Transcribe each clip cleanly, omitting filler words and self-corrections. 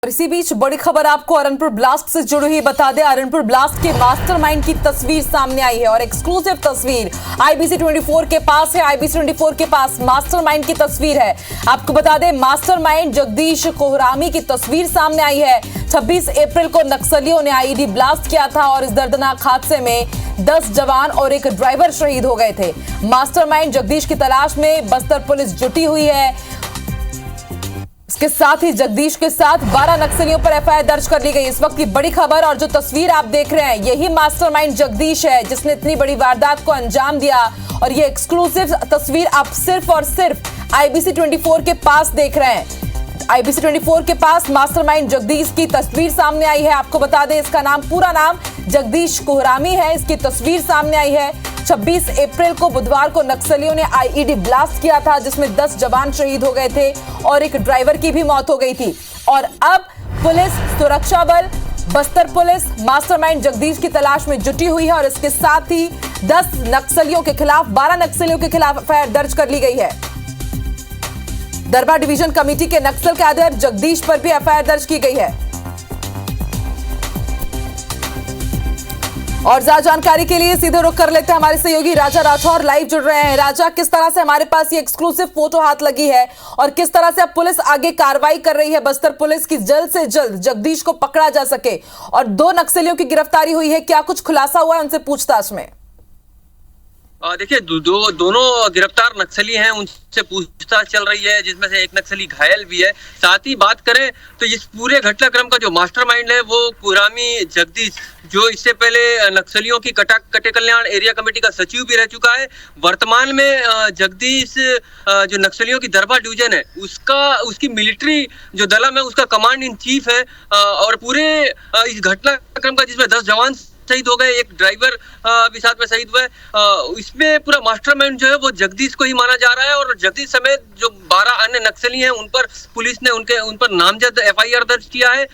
और इसी बीच बड़ी खबर आपको अरनपुर ब्लास्ट से जुड़ी हुई बता दें। अरनपुर ब्लास्ट के मास्टरमाइंड की तस्वीर सामने आई है और एक्सक्लूसिव तस्वीर आईबीसी 24 के पास है। आईबीसी 24 के पास मास्टरमाइंड की तस्वीर है। आपको बता दें मास्टरमाइंड जगदीश कोहरामी की तस्वीर सामने आई है। 26 अप्रैल को नक्सलियों ने आईईडी ब्लास्ट किया था और इस दर्दनाक हादसे में 10 जवान और एक ड्राइवर शहीद हो गए थे। मास्टरमाइंड जगदीश की तलाश में बस्तर पुलिस जुटी हुई है। इसके साथ ही जगदीश के साथ 12 नक्सलियों पर एफआईआर दर्ज कर ली गई। इस वक्त की बड़ी खबर और जो तस्वीर आप देख रहे हैं यही मास्टरमाइंड जगदीश है जिसने इतनी बड़ी वारदात को अंजाम दिया। और ये एक्सक्लूसिव तस्वीर आप सिर्फ और सिर्फ आईबीसी 24 के पास देख रहे हैं। आईबीसी 24 के पास मास्टरमाइंड जगदीश की तस्वीर सामने आई है। आपको बता दें इसका नाम पूरा नाम जगदीश कोहरामी है। इसकी तस्वीर सामने आई है। 26 अप्रैल को बुधवार को नक्सलियों ने आईईडी ब्लास्ट किया था जिसमें 10 जवान शहीद हो गए थे और एक ड्राइवर की भी मौत हो गई थी। और अब पुलिस, सुरक्षा बल, बस्तर पुलिस मास्टरमाइंड जगदीश की तलाश में जुटी हुई है और इसके साथ ही 10 नक्सलियों के खिलाफ 12 नक्सलियों के खिलाफ एफआईआर दर्ज कर ली गई है। दरबा डिवीजन कमेटी के नक्सल कैडर जगदीश पर भी एफआईआर दर्ज की गई है। और ज्यादा जानकारी के लिए सीधे रुख कर लेते हैं हमारे सहयोगी राजा राठौर लाइव जुड़ रहे हैं। राजा, किस तरह से हमारे पास ये एक्सक्लूसिव फोटो हाथ लगी है और किस तरह से अब पुलिस आगे कार्रवाई कर रही है बस्तर पुलिस की जल्द से जल्द जगदीश को पकड़ा जा सके। और 2 नक्सलियों की गिरफ्तारी हुई है, क्या कुछ खुलासा हुआ है उनसे पूछताछ में? देखिए दोनों गिरफ्तार नक्सली हैं, उनसे पूछताछ चल रही है जिसमें से एक नक्सली घायल भी है। साथ ही बात करें तो इस पूरे घटनाक्रम का जो मास्टरमाइंड है वो कोहरामी जगदीश, जो इससे पहले नक्सलियों की कटे कल्याण एरिया कमेटी का सचिव भी रह चुका है। वर्तमान में जगदीश जो नक्सलियों की दरबा डिवीजन है उसकी मिलिट्री जो दलम है उसका कमांड इन चीफ है। और पूरे इस घटनाक्रम का जिसमें 10 जवान शहीद हो गए, एक ड्राइवर भी साथ में शहीद हुआ है। इसमें पूरा मास्टरमाइंड जो है वो जगदीश को ही माना जा रहा है। और जगदीश समेत जो 12 अन्य नक्सली हैं उन पर पुलिस ने उन पर नामजद एफआईआर दर्ज किया है।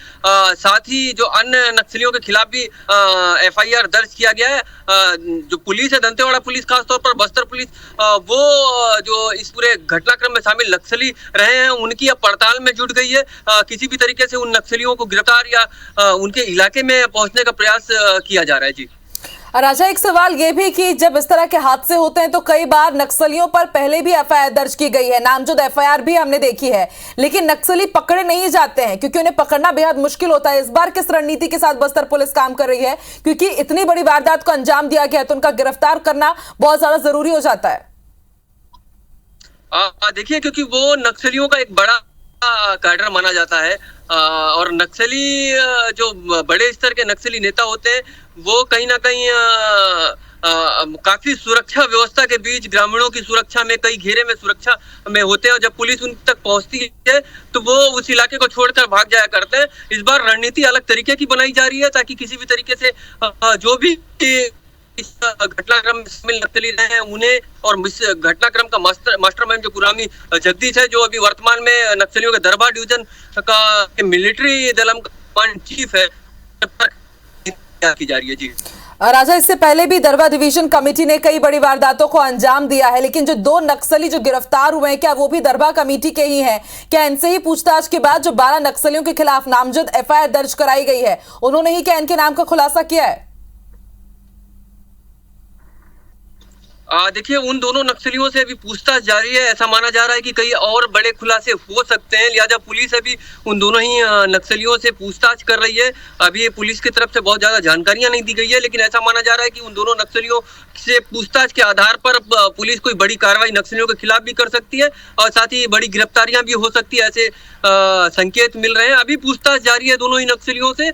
साथ ही जो अन्य नक्सलियों के खिलाफ भी एफआईआर दर्ज किया गया है। जो पुलिस है, दंतेवाड़ा पुलिस, खासतौर पर बस्तर पुलिस, वो जो इस पूरे घटनाक्रम में शामिल नक्सली रहे हैं उनकी अब पड़ताल में जुट गई है। किसी भी तरीके से उन नक्सलियों को गिरफ्तार या उनके इलाके में पहुंचने का प्रयास किया जा रहा है। जी राजा, एक सवाल ये भी कि जब इस तरह के हादसे होते हैं तो कई बार नक्सलियों पर पहले भी एफआईआर दर्ज की गई है, नामजद एफआईआर भी हमने देखी है, लेकिन नक्सली पकड़े नहीं जाते हैं क्योंकि उन्हें पकड़ना बेहद मुश्किल होता है। इस बार किस रणनीति के साथ बस्तर पुलिस काम कर रही है? क्योंकि इतनी बड़ी वारदात को अंजाम दिया गया है तो उनका गिरफ्तार करना बहुत ज्यादा जरूरी हो जाता है। देखिए, क्योंकि वो नक्सलियों का एक बड़ा कैडर माना जाता है और नक्सली जो बड़े स्तर के नक्सली नेता होते हैं वो कहीं ना कहीं काफी सुरक्षा व्यवस्था के बीच ग्रामीणों की सुरक्षा में, कई घेरे में सुरक्षा में होते हैं और जब पुलिस उन तक पहुंचती है तो वो उस इलाके को छोड़कर भाग जाया करते हैं। इस बार रणनीति अलग तरीके की बनाई जा रही है ताकि किसी भी तरीके से जो भी इस घटनाक्रम में शामिल नक्सली रहे हैं उन्हें, और इस घटनाक्रम का मास्टरमाइंड जो कोहरामी जगदीश है जो अभी वर्तमान में नक्सलियों के दरबा डिवीजन का मिलिट्री दलम कमांड चीफ है, की जा रही है। जी राजा, इससे पहले भी दरबा डिवीजन कमेटी ने कई बड़ी वारदातों को अंजाम दिया है, लेकिन जो 2 नक्सली जो गिरफ्तार हुए हैं क्या वो भी दरबा कमेटी के ही हैं? क्या इनसे ही पूछताछ के बाद जो 12 नक्सलियों के खिलाफ नामजद एफआईआर दर्ज कराई गई है उन्होंने ही क्या इनके नाम का खुलासा किया है? देखिए, उन दोनों नक्सलियों से अभी पूछताछ जारी है। ऐसा माना जा रहा है कि कई और बड़े खुलासे हो सकते हैं, लिहाजा पुलिस अभी उन दोनों ही नक्सलियों से पूछताछ कर रही है। अभी पुलिस की तरफ से बहुत ज्यादा जानकारियां नहीं दी गई है, लेकिन ऐसा माना जा रहा है कि उन दोनों नक्सलियों से पूछताछ के आधार पर पुलिस कोई बड़ी कार्रवाई नक्सलियों के खिलाफ भी कर सकती है और साथ ही बड़ी गिरफ्तारियां भी हो सकती है, ऐसे संकेत मिल रहे हैं। अभी पूछताछ जारी है दोनों ही नक्सलियों से।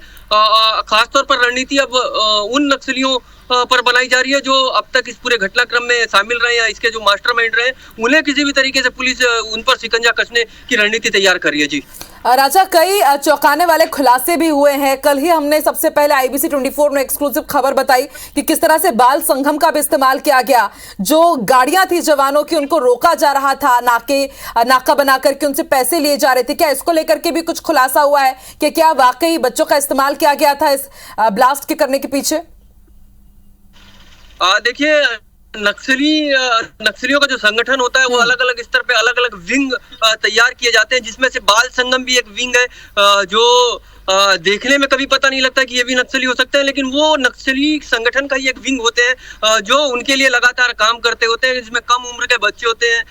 खासतौर पर रणनीति अब उन नक्सलियों पर बनाई जा रही है जो अब तक इस पूरे घटनाक्रम में शामिल रहे या इसके जो मास्टरमाइंड रहे, उन्हें किसी भी तरीके से पुलिस उन पर शिकंजा कसने की रणनीति तैयार कर रही है। जी राजा, कई चौंकाने वाले खुलासे भी हुए हैं। कल ही हमने सबसे पहले आईबीसी 24 में एक्सक्लूसिव खबर बताई कि किस तरह से बाल संगम का भी इस्तेमाल किया गया। जो गाड़ियां थी जवानों की उनको रोका जा रहा था, नाका बना करके उनसे पैसे लिए जा रहे थे। क्या इसको लेकर के भी कुछ खुलासा हुआ है कि क्या वाकई बच्चों का इस्तेमाल किया गया था इस ब्लास्ट के करने के पीछे? देखिए, नक्सलियों का जो संगठन होता है वो अलग अलग स्तर पे अलग अलग विंग तैयार किए जाते हैं, जिसमें से बाल संगम भी एक विंग है, जो देखने में कभी पता नहीं लगता कि ये भी नक्सली हो सकते हैं, लेकिन वो नक्सली संगठन का ही एक विंग होते हैं जो उनके लिए लगातार काम करते होते हैं, जिसमें कम उम्र के बच्चे होते हैं।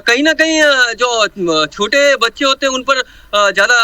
कहीं ना कहीं जो छोटे बच्चे होते हैं उन पर ज्यादा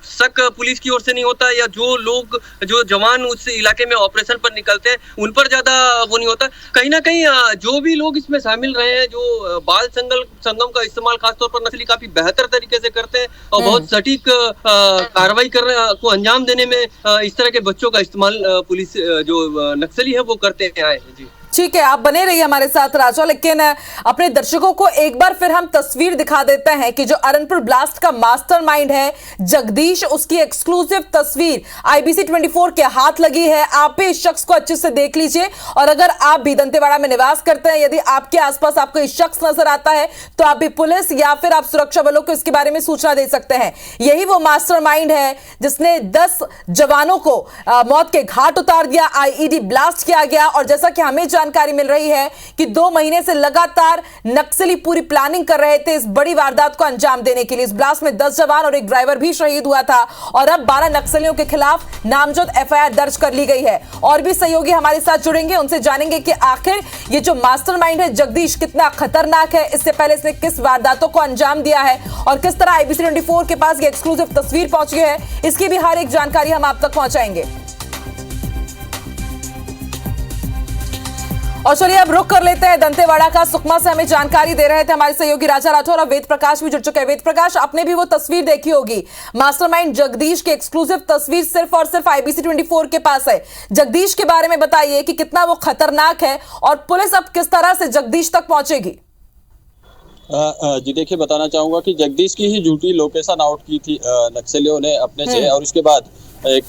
शक पुलिस की ओर से नहीं होता, या जो जवान उस इलाके में ऑपरेशन पर निकलते हैं उन पर ज्यादा वो नहीं होता। कहीं ना कहीं जो भी लोग इसमें शामिल रहे हैं, जो बाल संगम का इस्तेमाल खासतौर पर नक्सली काफी बेहतर तरीके से करते हैं और बहुत सटीक कार्रवाई को अंजाम देने में इस तरह के बच्चों का इस्तेमाल पुलिस जो नक्सली है वो करते आए हैं। जी ठीक है, आप बने रहिए हमारे साथ राजा, लेकिन अपने दर्शकों को एक बार फिर हम तस्वीर दिखा देते हैं कि जो अरनपुर ब्लास्ट का मास्टरमाइंड है जगदीश, उसकी एक्सक्लूसिव तस्वीर IBC 24 के हाथ लगी है। आप भी इस शख्स को अच्छे से देख लीजिए, और अगर आप भी दंतेवाड़ा में निवास करते हैं, यदि आपके आसपास आपको इस शख्स नजर आता है तो आप भी पुलिस या फिर आप सुरक्षा बलों को इसके बारे में सूचना दे सकते हैं। यही वो मास्टरमाइंड है जिसने 10 जवानों को मौत के घाट उतार दिया, IED ब्लास्ट किया गया। और जैसा कि हमें जानकारी मिल रही है कि 2 महीने से लगातार नक्सली पूरी प्लानिंग कर रहे थे इस बड़ी वारदात को अंजाम देने के लिए। इस ब्लास्ट में 10 जवान और एक ड्राइवर भी शहीद हुआ था, और अब 12 नक्सलियों के खिलाफ नामजद FIR दर्ज कर ली गई है। और भी सहयोगी हमारे साथ जुड़ेंगे, उनसे जानेंगे कि आखिर ये जो मास्टरमाइंड है जगदीश कितना खतरनाक है, इससे पहले इसने किस वारदातों को अंजाम दिया है और किस तरह IBC 24 के पास ये एक्सक्लूसिव तस्वीर पहुंची है, इसकी भी हर एक जानकारी हम आप तक पहुंचाएंगे। और चलिए अब रुक कर लेते हैं दंतेवाड़ा का। सुकमा से हमें जानकारी दे रहे थे हमारे सहयोगी राजा राठौर, और वेद प्रकाश भी जुड़ चुके हैं। वेद प्रकाश, आपने भी वो तस्वीर देखी होगी, मास्टरमाइंड जगदीश की एक्सक्लूसिव तस्वीर सिर्फ और सिर्फ IBC 24 के पास है। जगदीश के बारे में बताइए कि कितना वो खतरनाक है और पुलिस अब किस तरह से जगदीश तक पहुंचेगी। जी देखिए, बताना चाहूंगा कि जगदीश की ही झूठी लोकेशन आउट की थी नक्सलियों ने अपने से, और उसके बाद एक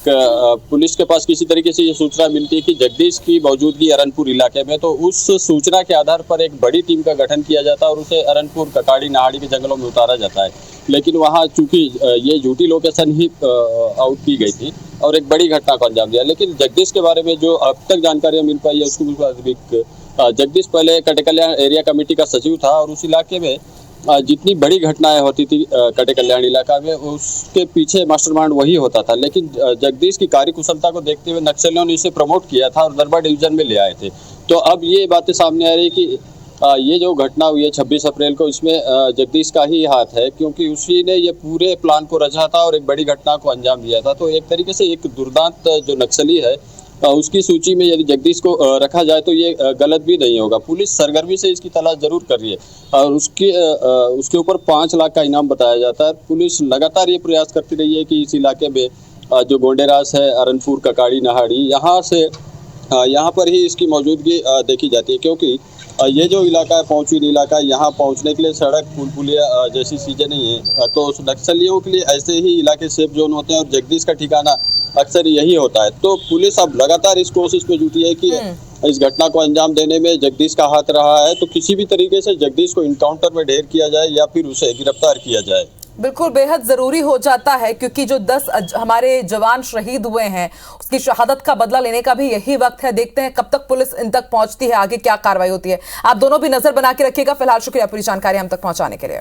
पुलिस के पास किसी तरीके से ये सूचना मिलती है कि जगदीश की मौजूदगी अरनपुर इलाके में, तो उस सूचना के आधार पर एक बड़ी टीम का गठन किया जाता है और उसे अरनपुर ककाड़ी नाहाड़ी के जंगलों में उतारा जाता है। लेकिन वहाँ चूंकि ये झूठी लोकेशन ही आउट की गई थी और एक बड़ी घटना को अंजाम दिया। लेकिन जगदीश के बारे में जो अब तक जानकारियाँ मिल पाई है उसके मुताबिक जगदीश पहले कटेकल्याण एरिया कमेटी का सचिव था, और उस इलाके में जितनी बड़ी घटनाएं होती थी कटे कल्याण इलाका में, उसके पीछे मास्टरमाइंड वही होता था। लेकिन जगदीश की कार्यकुशलता को देखते हुए नक्सलियों ने इसे प्रमोट किया था और दरबा डिवीजन में ले आए थे। तो अब ये बातें सामने आ रही कि ये जो घटना हुई है 26 अप्रैल को, इसमें जगदीश का ही हाथ है, क्योंकि उसी ने ये पूरे प्लान को रचा था और एक बड़ी घटना को अंजाम दिया था। तो एक तरीके से एक दुर्दांत जो नक्सली है उसकी सूची में यदि जगदीश को रखा जाए तो ये गलत भी नहीं होगा। पुलिस सरगर्मी से इसकी तलाश जरूर कर रही है और उसके ऊपर 5 लाख का इनाम बताया जाता है। पुलिस लगातार ये प्रयास करती रही है कि इस इलाके में जो गोंडेरास है, अरनपुर, ककाड़ी, नाहाड़ी, यहाँ पर ही इसकी मौजूदगी देखी जाती है, क्योंकि ये जो इलाका है पहुंचवीर इलाका, यहाँ पहुंचने के लिए सड़क पुल पुलिया जैसी चीज़ें नहीं है। तो नक्सलियों के लिए ऐसे ही इलाके सेफ जोन होते हैं और जगदीश का ठिकाना अक्सर यही होता है। तो पुलिस अब लगातार इस कोशिश में जुटी है कि इस घटना को अंजाम देने में जगदीश का हाथ रहा है, तो किसी भी तरीके से जगदीश को इनकाउंटर में ढेर किया जाए या फिर उसे गिरफ्तार किया जाए। बिल्कुल बेहद जरूरी हो जाता है, क्योंकि जो 10 हमारे जवान शहीद हुए हैं उसकी शहादत का बदला लेने का भी यही वक्त है। देखते हैं कब तक पुलिस इन तक पहुंचती है, आगे क्या कार्रवाई होती है। आप दोनों भी नजर बना के रखिएगा। फिलहाल शुक्रिया पूरी जानकारी हम तक पहुंचाने के लिए।